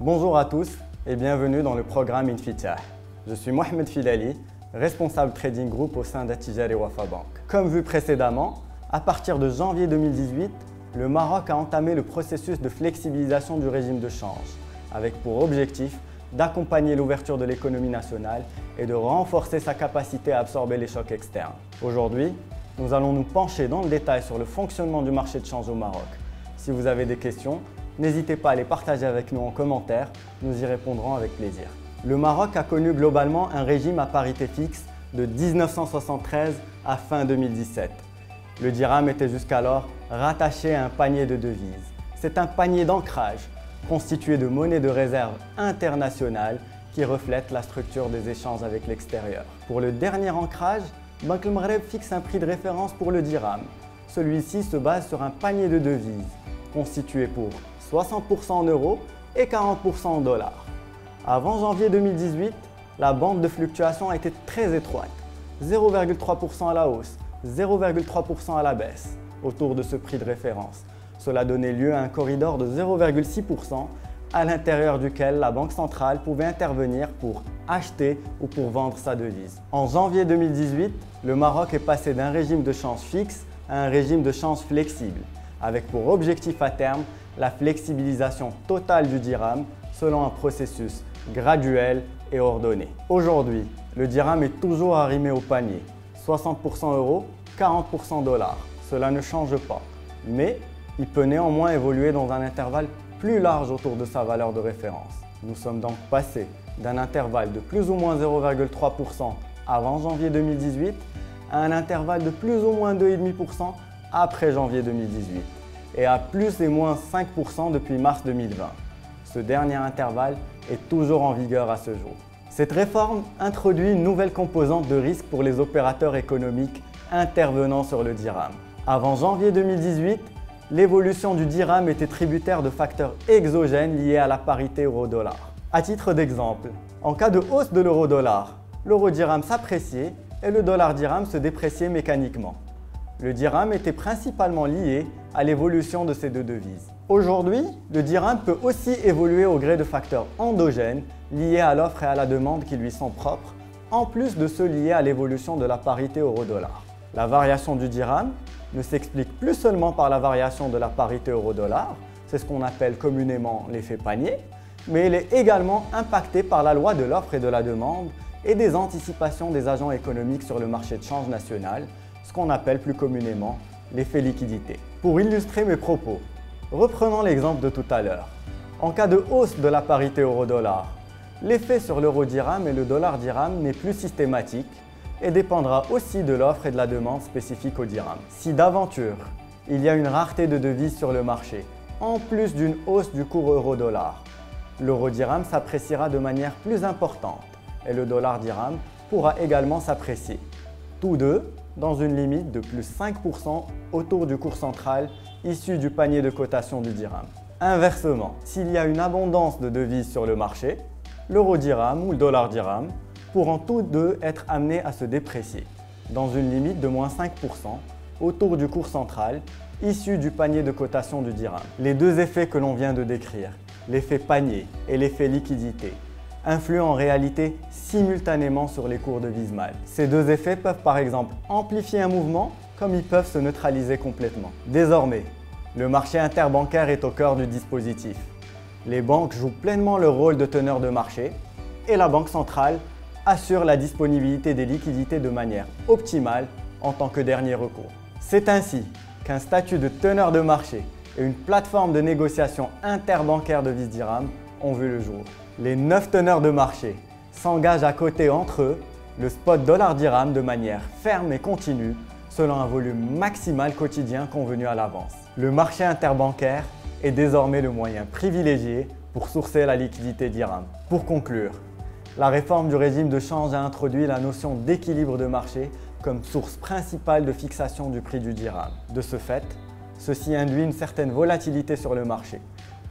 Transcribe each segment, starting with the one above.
Bonjour à tous et bienvenue dans le programme Infitah. Je suis Mohamed Filali, responsable Trading Group au sein d'Attijari Wafa Bank. Comme vu précédemment, à partir de janvier 2018, le Maroc a entamé le processus de flexibilisation du régime de change, avec pour objectif d'accompagner l'ouverture de l'économie nationale et de renforcer sa capacité à absorber les chocs externes. Aujourd'hui, nous allons nous pencher dans le détail sur le fonctionnement du marché de change au Maroc. Si vous avez des questions, n'hésitez pas à les partager avec nous en commentaire, nous y répondrons avec plaisir. Le Maroc a connu globalement un régime à parité fixe de 1973 à fin 2017. Le dirham était jusqu'alors rattaché à un panier de devises. C'est un panier d'ancrage constitué de monnaies de réserve internationales qui reflète la structure des échanges avec l'extérieur. Pour le dernier ancrage, Banque El Maghreb fixe un prix de référence pour le dirham. Celui-ci se base sur un panier de devises constitué pour 60% en euros et 40% en dollars. Avant janvier 2018, la bande de fluctuation a été très étroite, 0,3% à la hausse, 0,3% à la baisse, autour de ce prix de référence. Cela donnait lieu à un corridor de 0,6% à l'intérieur duquel la Banque centrale pouvait intervenir pour acheter ou pour vendre sa devise. En janvier 2018, le Maroc est passé d'un régime de change fixe à un régime de change flexible, avec pour objectif à terme la flexibilisation totale du dirham selon un processus graduel et ordonné. Aujourd'hui, le dirham est toujours arrimé au panier, 60% euros, 40% dollars. Cela ne change pas, mais il peut néanmoins évoluer dans un intervalle plus large autour de sa valeur de référence. Nous sommes donc passés d'un intervalle de plus ou moins 0,3% avant janvier 2018 à un intervalle de plus ou moins 2,5% après janvier 2018 et à plus et moins 5% depuis mars 2020. Ce dernier intervalle est toujours en vigueur à ce jour. Cette réforme introduit une nouvelle composante de risque pour les opérateurs économiques intervenant sur le dirham. Avant janvier 2018, l'évolution du dirham était tributaire de facteurs exogènes liés à la parité euro-dollar. À titre d'exemple, en cas de hausse de l'euro-dollar, l'euro-dirham s'appréciait et le dollar-dirham se dépréciait mécaniquement. Le dirham était principalement lié à l'évolution de ces deux devises. Aujourd'hui, le dirham peut aussi évoluer au gré de facteurs endogènes liés à l'offre et à la demande qui lui sont propres, en plus de ceux liés à l'évolution de la parité euro-dollar. La variation du dirham ne s'explique plus seulement par la variation de la parité euro-dollar, c'est ce qu'on appelle communément l'effet panier, mais elle est également impactée par la loi de l'offre et de la demande et des anticipations des agents économiques sur le marché de change national, ce qu'on appelle plus communément l'effet liquidité. Pour illustrer mes propos, reprenons l'exemple de tout à l'heure. En cas de hausse de la parité euro-dollar, l'effet sur l'euro-dirham et le dollar-dirham n'est plus systématique et dépendra aussi de l'offre et de la demande spécifique au dirham. Si d'aventure, il y a une rareté de devises sur le marché, en plus d'une hausse du cours euro-dollar, l'euro-dirham s'appréciera de manière plus importante et le dollar-dirham pourra également s'apprécier. Tous deux dans une limite de plus 5% autour du cours central issu du panier de cotation du dirham. Inversement, s'il y a une abondance de devises sur le marché, l'euro-dirham ou le dollar-dirham pourront tous deux être amenés à se déprécier, dans une limite de moins 5% autour du cours central issu du panier de cotation du dirham. Les deux effets que l'on vient de décrire, l'effet panier et l'effet liquidité, influent en réalité simultanément sur les cours de Vismal. Ces deux effets peuvent par exemple amplifier un mouvement comme ils peuvent se neutraliser complètement. Désormais, le marché interbancaire est au cœur du dispositif. Les banques jouent pleinement leur rôle de teneur de marché et la Banque centrale assure la disponibilité des liquidités de manière optimale en tant que dernier recours. C'est ainsi qu'un statut de teneur de marché et une plateforme de négociation interbancaire de devises dirham ont vu le jour. Les 9 teneurs de marché s'engagent à coter entre eux le spot dollar-dirham de manière ferme et continue selon un volume maximal quotidien convenu à l'avance. Le marché interbancaire est désormais le moyen privilégié pour sourcer la liquidité dirham. Pour conclure, la réforme du régime de change a introduit la notion d'équilibre de marché comme source principale de fixation du prix du dirham. De ce fait, ceci induit une certaine volatilité sur le marché,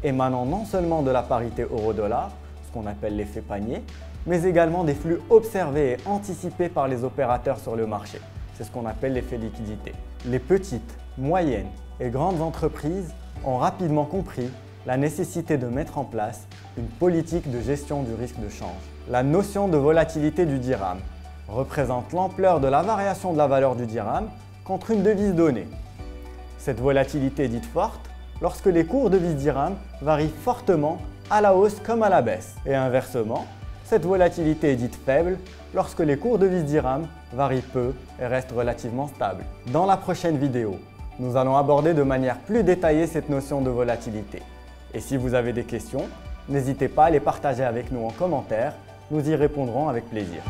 émanant non seulement de la parité euro-dollar, ce qu'on appelle l'effet panier, mais également des flux observés et anticipés par les opérateurs sur le marché. C'est ce qu'on appelle l'effet liquidité. Les petites, moyennes et grandes entreprises ont rapidement compris la nécessité de mettre en place une politique de gestion du risque de change. La notion de volatilité du dirham représente l'ampleur de la variation de la valeur du dirham contre une devise donnée. Cette volatilité est dite forte lorsque les cours devises dirham varient fortement à la hausse comme à la baisse. Et inversement, cette volatilité est dite faible lorsque les cours devises dirham varient peu et restent relativement stables. Dans la prochaine vidéo, nous allons aborder de manière plus détaillée cette notion de volatilité. Et si vous avez des questions, n'hésitez pas à les partager avec nous en commentaire, nous y répondrons avec plaisir.